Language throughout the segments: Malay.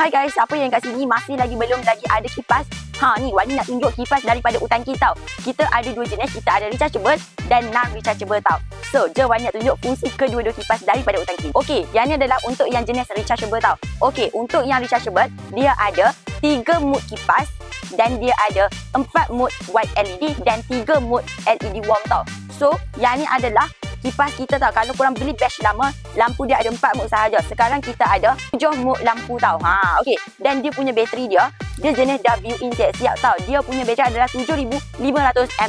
Hai guys, siapa yang kat sini masih belum lagi ada kipas? Ni Wani nak tunjuk kipas daripada Utan King tau. Kita ada dua jenis, kita ada rechargeable dan non-rechargeable tau. So, jom Wani nak tunjuk fungsi kedua-dua kipas daripada Utan King. Okey, yang ni adalah untuk yang jenis rechargeable tau. Okey, untuk yang rechargeable, dia ada 3 mode kipas dan dia ada 4 mode white LED dan 3 mode LED warm tau. So, yang ni adalah kipas kita tau. Kalau korang beli batch lama, lampu dia ada 4 mode sahaja. Sekarang kita ada 7 mode lampu tau. Okey. Dan dia punya bateri dia jenis dah built-in siap tau. Dia punya bateri adalah 7500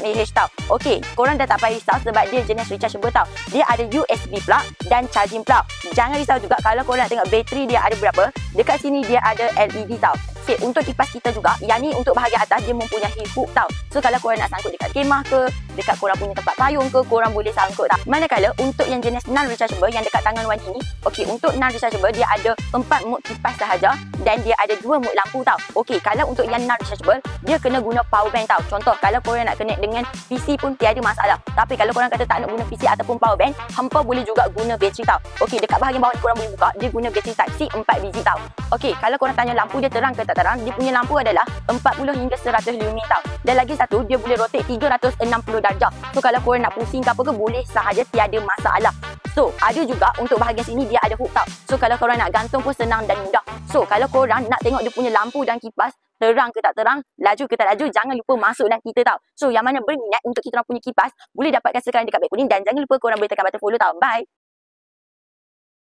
mAh tau. Okey, korang dah tak payah risau sebab dia jenis rechargeable tau. Dia ada USB plug dan charging plug. Jangan risau juga kalau korang nak tengok bateri dia ada berapa. Dekat sini dia ada LED tau. Okey, untuk kipas kita juga, yang ni untuk bahagian atas dia mempunyai hook tau. So kalau korang nak sangkut dekat kemah ke, dekat korang punya tempat payung ke, korang boleh sangkut tau. Manakala untuk yang jenis non-rechargeable yang dekat tangan Wani ni, okey, untuk non-rechargeable dia ada 4 mode kipas sahaja dan dia ada 2 mode lampu tau. Okey, kalau untuk yang non-rechargeable, dia kena guna power bank tau. Contoh, kalau korang nak connect dengan PC pun tiada masalah. Tapi kalau korang kata tak nak guna PC ataupun power bank, hampa boleh juga guna bateri tau. Okey, dekat bahagian bawah ni korang boleh buka, dia guna bateri Type C 4 biji tau. Okey, kalau korang tanya lampu dia terang ke tak terang, dia punya lampu adalah 40 hingga 100 lumin tau. Dan lagi satu, dia boleh rotate 360 darjah. So kalau korang nak pusing ke apa ke, boleh sahaja, tiada masalah. So, ada juga untuk bahagian sini dia ada hook tau. So, kalau korang nak gantung pun senang dan mudah. So, kalau korang nak tengok dia punya lampu dan kipas terang ke tak terang, laju ke tak laju, jangan lupa masuklah kita tau. So, yang mana berminat untuk kita orang punya kipas, boleh dapatkan sekarang dekat beg kuning dan jangan lupa korang boleh tekan button follow tau. Bye!